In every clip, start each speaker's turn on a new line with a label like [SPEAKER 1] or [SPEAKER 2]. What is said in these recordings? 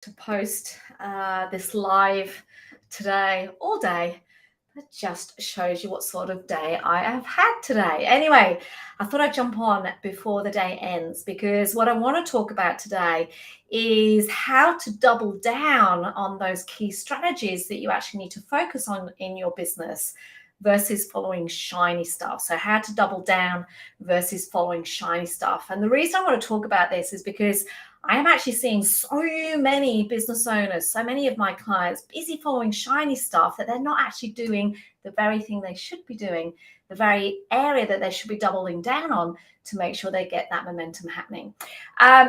[SPEAKER 1] to post this live today all day. That just shows you what sort of day I have had today. Anyway, I thought I'd jump on before the day ends because what I want to talk about today is how to double down on those key strategies that you actually need to focus on in your business versus following shiny stuff. So how to double down versus following shiny stuff. And the reason I want to talk about this is because I am actually seeing so many business owners, so many of my clients busy following shiny stuff that they're not actually doing the very thing they should be doing, the very area that they should be doubling down on to make sure they get that momentum happening.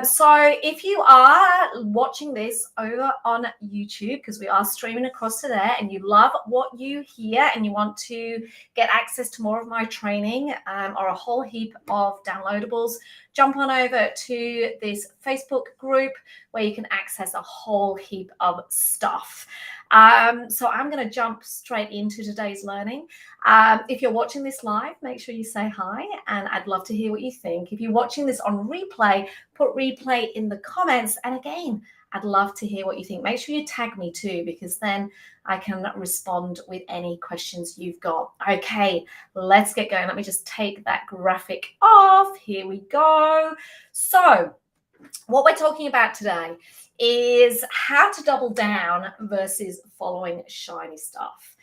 [SPEAKER 1] So if you are watching this over on YouTube, because we are streaming across to there, and you love what you hear and you want to get access to more of my training or a whole heap of downloadables, jump on over to this Facebook group where you can access a whole heap of stuff. So I'm going to jump straight into today's learning. If you're watching this live, make sure you say hi, and I'd love to hear what you think. If you're watching this on replay, put replay in the comments. And again, I'd love to hear what you think. Make sure you tag me too, because then I can respond with any questions you've got. Okay, let's get going. Let me just take that graphic off. Here we go. So what we're talking about today is how to double down versus following shiny stuff.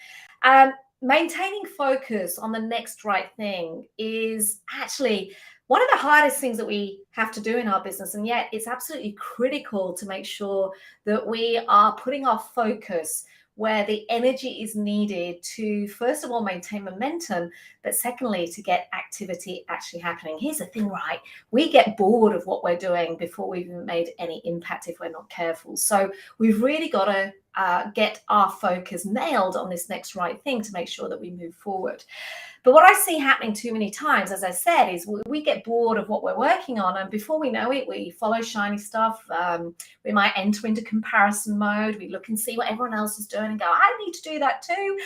[SPEAKER 1] Maintaining focus on the next right thing is actually one of the hardest things that we have to do in our business, and yet it's absolutely critical to make sure that we are putting our focus where the energy is needed to, first of all, maintain momentum, but secondly, to get activity actually happening. Here's the thing, right? We get bored of what we're doing before we've even made any impact if we're not careful. So we've really got to get our focus nailed on this next right thing to make sure that we move forward. But what I see happening too many times, as I said, is we get bored of what we're working on, and before we know it, we follow shiny stuff. We might enter into comparison mode. We look and see what everyone else is doing and go, I need to do that too.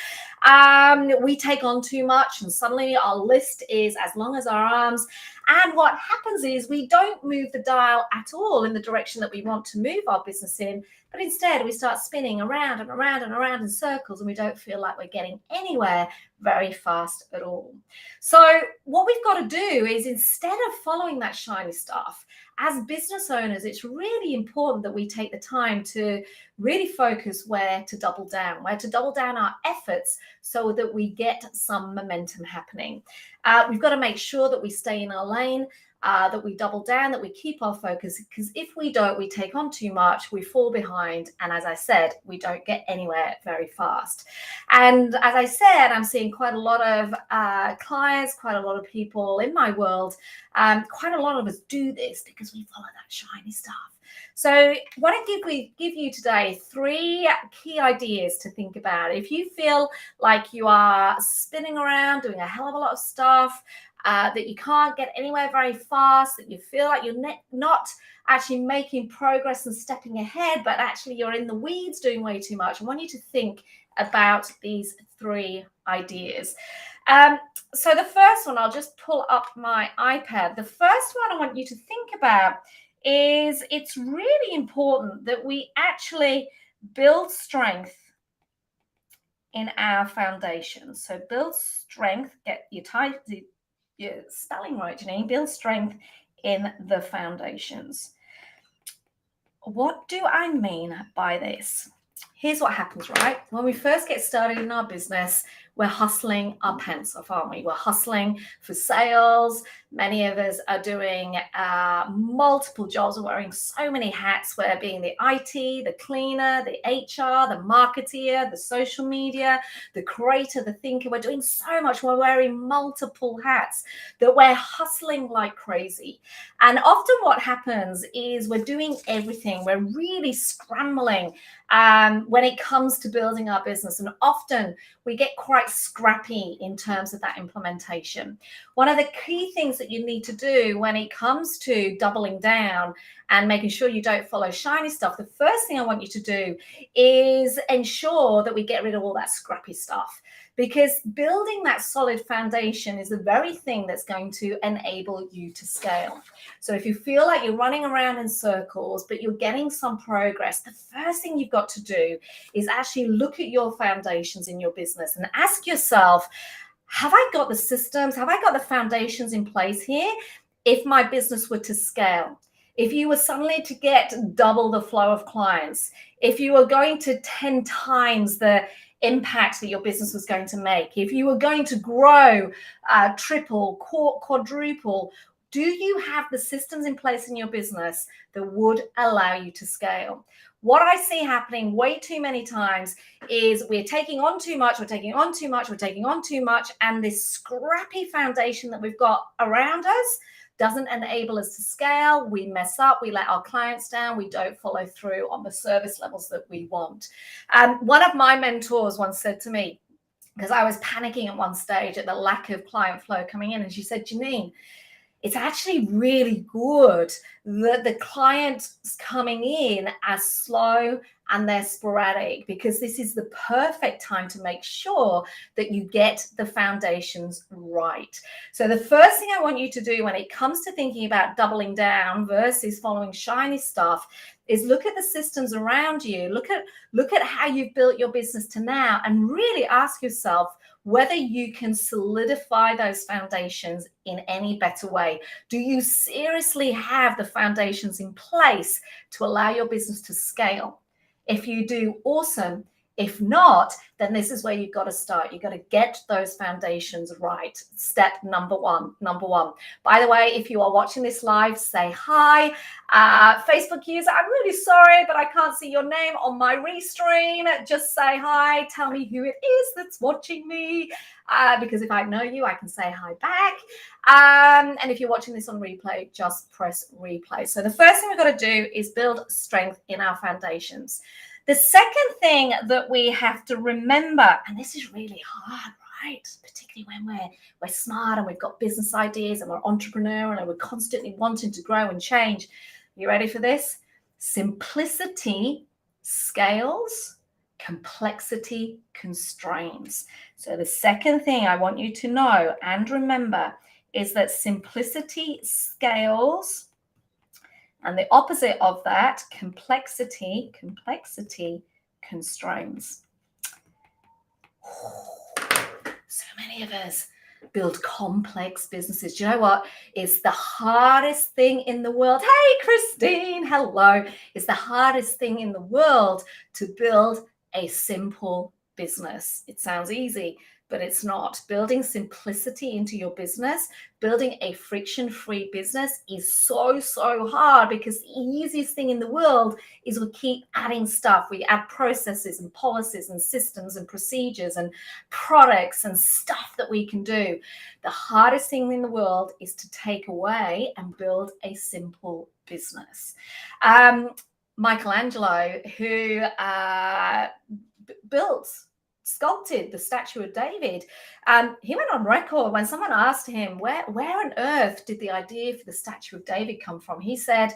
[SPEAKER 1] We take on too much, and suddenly our list is as long as our arms. And what happens is we don't move the dial at all in the direction that we want to move our business in, but instead we start spinning around and around and around in circles, and we don't feel like we're getting anywhere very fast at all. So what we've got to do is, instead of following that shiny stuff, as business owners, it's really important that we take the time to really focus where to double down our efforts so that we get some momentum happening. We've got to make sure that we stay in our lane, that we double down, that we keep our focus, because if we don't, we take on too much, we fall behind, and as I said, we don't get anywhere very fast. And as I said, I'm seeing quite a lot of clients, quite a lot of people in my world, quite a lot of us do this because we follow that shiny stuff. So what I give you today 3 key ideas to think about. If you feel like you are spinning around, doing a hell of a lot of stuff, that you can't get anywhere very fast, that you feel like you're not actually making progress and stepping ahead, but actually you're in the weeds doing way too much, I want you to think about these 3 ideas. So the first one, I'll just pull up my iPad. The first one I want you to think about is it's really important that we actually build strength in our foundation. So build strength, get your spelling right, Janine. Build strength in the foundations. What do I mean by this? Here's what happens, right? When we first get started in our business, we're hustling our pants off, aren't we? We're hustling for sales. Many of us are doing multiple jobs. We're wearing so many hats. We're being the IT, the cleaner, the HR, the marketeer, the social media, the creator, the thinker. We're doing so much. We're wearing multiple hats that we're hustling like crazy. And often what happens is we're doing everything. We're really scrambling when it comes to building our business. And often we get quite scrappy in terms of that implementation. One of the key things that you need to do when it comes to doubling down and making sure you don't follow shiny stuff, the first thing I want you to do is ensure that we get rid of all that scrappy stuff. because building that solid foundation is the very thing that's going to enable you to scale. So if you feel like you're running around in circles, but you're getting some progress, the first thing you've got to do is actually look at your foundations in your business and ask yourself, have I got the systems? Have I got the foundations in place here? If my business were to scale, if you were suddenly to get double the flow of clients, if you were going to 10 times the impact that your business was going to make, if you were going to grow, triple, quadruple, do you have the systems in place in your business that would allow you to scale? What I see happening way too many times is we're taking on too much, we're taking on too much, we're taking on too much, and this scrappy foundation that we've got around us doesn't enable us to scale. We mess up, we let our clients down, we don't follow through on the service levels that we want. One of my mentors once said to me, because I was panicking at one stage at the lack of client flow coming in, and she said, Janine, it's actually really good that the clients coming in are slow and they're sporadic, because this is the perfect time to make sure that you get the foundations right. So the first thing I want you to do when it comes to thinking about doubling down versus following shiny stuff is look at the systems around you, look at how you've built your business to now, and really ask yourself whether you can solidify those foundations in any better way. Do you seriously have the foundations in place to allow your business to scale? If you do, awesome. If not, then this is where you've got to start. You've got to get those foundations right. Step number one. By the way, if you are watching this live, say hi. Facebook user, I'm really sorry, but I can't see your name on my restream. Just say hi. Tell me who it is that's watching me. Because if I know you, I can say hi back. And if you're watching this on replay, just press replay. So the first thing we've got to do is build strength in our foundations. The second thing that we have to remember, and this is really hard, right? Particularly when we're smart and we've got business ideas and we're entrepreneurial and we're constantly wanting to grow and change. You ready for this? Simplicity scales, complexity constrains. So the second thing I want you to know and remember is that simplicity scales, and the opposite of that, complexity constrains. So many of us build complex businesses. Do you know what? It's the hardest thing in the world. Hey, Christine, hello. It's the hardest thing in the world to build a simple business. It sounds easy, but it's not. Building simplicity into your business, building a friction-free business is so hard, because the easiest thing in the world is we keep adding stuff. We add processes and policies and systems and procedures and products and stuff that we can do. The hardest thing in the world is to take away and build a simple business. Michelangelo, who sculpted the statue of David, he went on record when someone asked him where on earth did the idea for the statue of David come from. He said,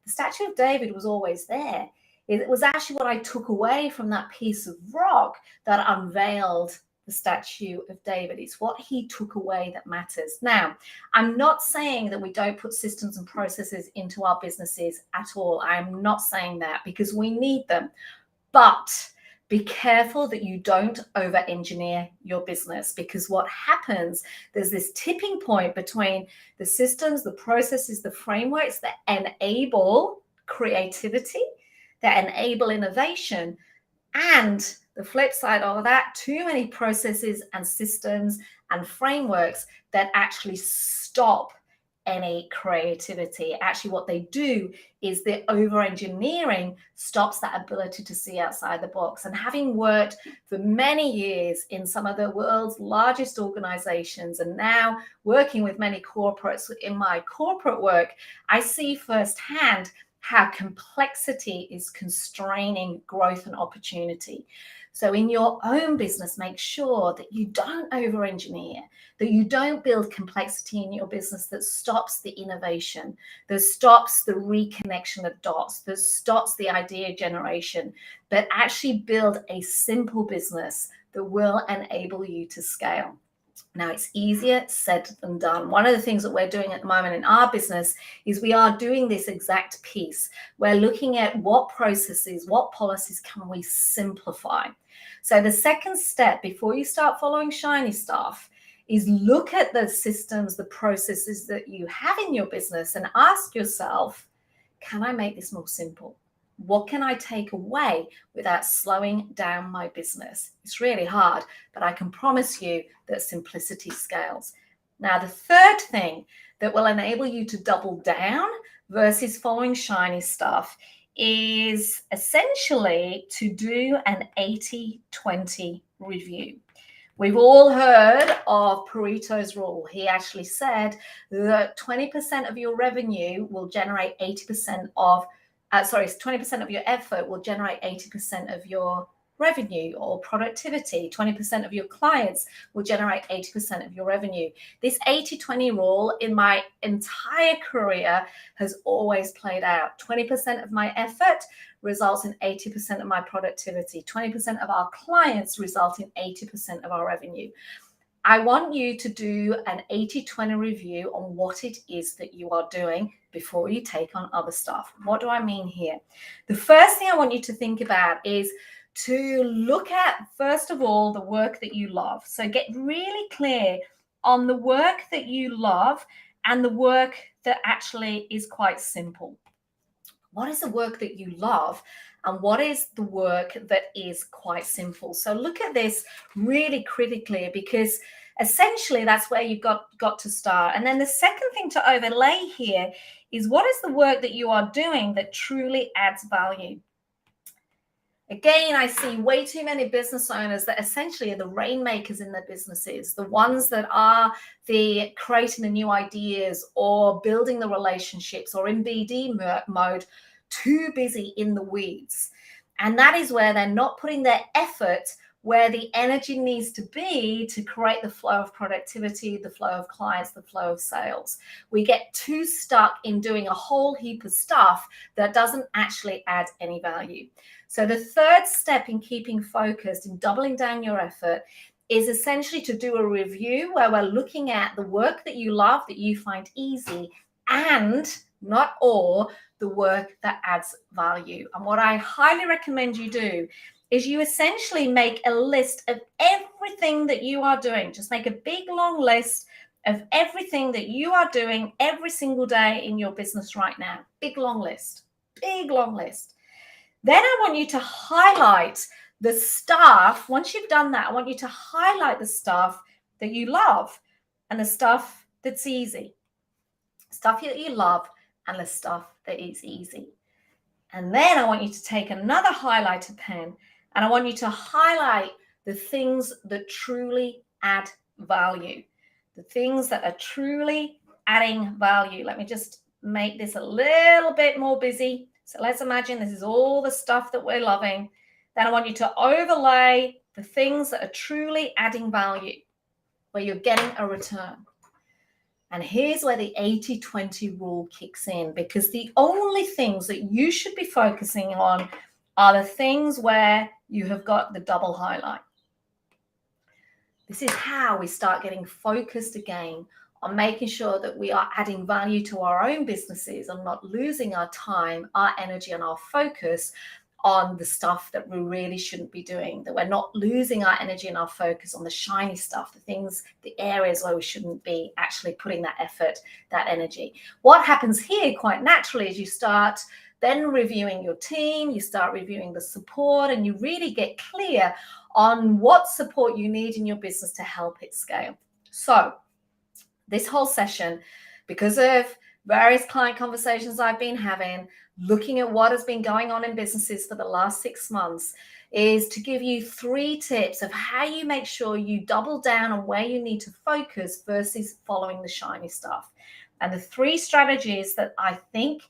[SPEAKER 1] the statue of David was always there. It was actually what I took away from that piece of rock that unveiled the statue of David. It's what he took away that matters. Now, I'm not saying that we don't put systems and processes into our businesses at all. I'm not saying that, because we need them. But be careful that you don't over-engineer your business, because what happens, there's this tipping point between the systems, the processes, the frameworks that enable creativity, that enable innovation, and the flip side of that, too many processes and systems and frameworks that actually stop any creativity. Actually, what they do is the over-engineering stops that ability to see outside the box. And having worked for many years in some of the world's largest organizations, and now working with many corporates in my corporate work, I see firsthand how complexity is constraining growth and opportunity. So in your own business, make sure that you don't over-engineer, that you don't build complexity in your business that stops the innovation, that stops the reconnection of dots, that stops the idea generation, but actually build a simple business that will enable you to scale. Now, it's easier said than done. One of the things that we're doing at the moment in our business is we are doing this exact piece. We're looking at what processes, what policies can we simplify. So the second step before you start following shiny stuff is look at the systems, the processes that you have in your business and ask yourself, can I make this more simple? What can I take away without slowing down my business? It's really hard, but I can promise you that simplicity scales. Now, the third thing that will enable you to double down versus following shiny stuff is essentially to do an 80-20 review. We've all heard of Pareto's rule. He actually said that 20% of your revenue will generate 80% of 20% of your effort will generate 80% of your revenue or productivity. 20% of your clients will generate 80% of your revenue. This 80-20 rule in my entire career has always played out. 20% of my effort results in 80% of my productivity. 20% of our clients result in 80% of our revenue. I want you to do an 80-20 review on what it is that you are doing before you take on other stuff. What do I mean here? The first thing I want you to think about is to look at, first of all, the work that you love. So get really clear on the work that you love and the work that actually is quite simple. What is the work that you love? And what is the work that is quite simple? So look at this really critically, because essentially that's where you've got to start. And then the second thing to overlay here is, what is the work that you are doing that truly adds value? Again, I see way too many business owners that essentially are the rainmakers in their businesses, the ones that are the creating the new ideas or building the relationships or in BD mode, too busy in the weeds. And that is where they're not putting their effort where the energy needs to be to create the flow of productivity, the flow of clients, the flow of sales. We get too stuck in doing a whole heap of stuff that doesn't actually add any value. So the third step in keeping focused, in doubling down your effort, is essentially to do a review where we're looking at the work that you love, that you find easy, and not all the work that adds value. And what I highly recommend you do is you essentially make a list of everything that you are doing. Just make a big long list of everything that you are doing every single day in your business right now. Big long list. Big long list. Then I want you to highlight the stuff. Once you've done that, I want you to highlight the stuff that you love and the stuff that's easy. Stuff that you love and the stuff that is easy. And then I want you to take another highlighter pen and I want you to highlight the things that truly add value. The things that are truly adding value. Let me just make this a little bit more busy. So let's imagine this is all the stuff that we're loving. Then I want you to overlay the things that are truly adding value, where you're getting a return. And here's where the 80-20 rule kicks in, because the only things that you should be focusing on are the things where you have got the double highlight. This is how we start getting focused again on making sure that we are adding value to our own businesses and not losing our time, our energy, and our focus on the stuff that we really shouldn't be doing, that we're not losing our energy and our focus on the shiny stuff, the things, the areas where we shouldn't be actually putting that effort, that energy. What happens here quite naturally is you start then reviewing your team, you start reviewing the support, and you really get clear on what support you need in your business to help it scale. So this whole session, because of various client conversations I've been having, looking at what has been going on in businesses for the last 6 months, is to give you 3 tips of how you make sure you double down on where you need to focus versus following the shiny stuff. And the 3 strategies that I think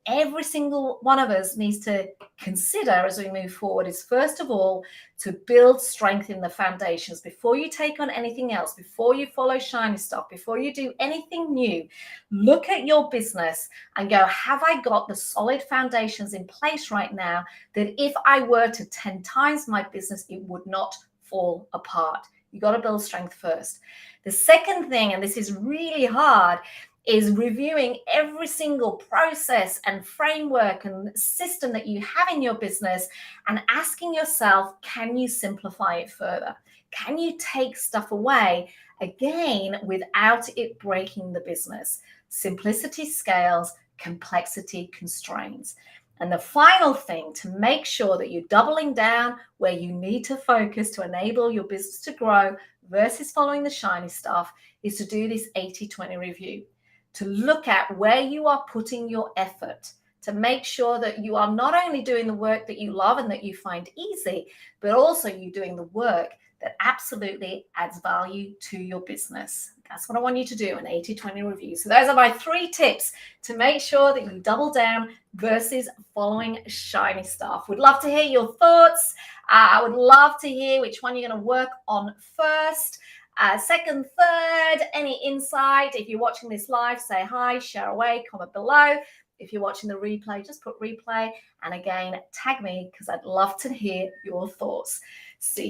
[SPEAKER 1] every single one of us needs to consider as we move forward is, first of all, to build strength in the foundations. Before you take on anything else, before you follow shiny stuff, before you do anything new, look at your business and go, have I got the solid foundations in place right now that if I were to 10 times my business, it would not fall apart. You got to build strength first. The second thing, and this is really hard, is reviewing every single process and framework and system that you have in your business and asking yourself, can you simplify it further? Can you take stuff away, again, without it breaking the business? Simplicity scales, complexity constraints. And the final thing to make sure that you're doubling down where you need to focus to enable your business to grow versus following the shiny stuff is to do this 80-20 review, to look at where you are putting your effort, to make sure that you are not only doing the work that you love and that you find easy, but also you're doing the work that absolutely adds value to your business. That's what I want you to do, an 80-20 review. So those are my 3 tips to make sure that you double down versus following shiny stuff. Would love to hear your thoughts. I would love to hear which one you're going to work on first. Second, third, any insight. If you're watching this live, say hi, share away, comment below. If you're watching the replay, just put replay. And again, tag me because I'd love to hear your thoughts. See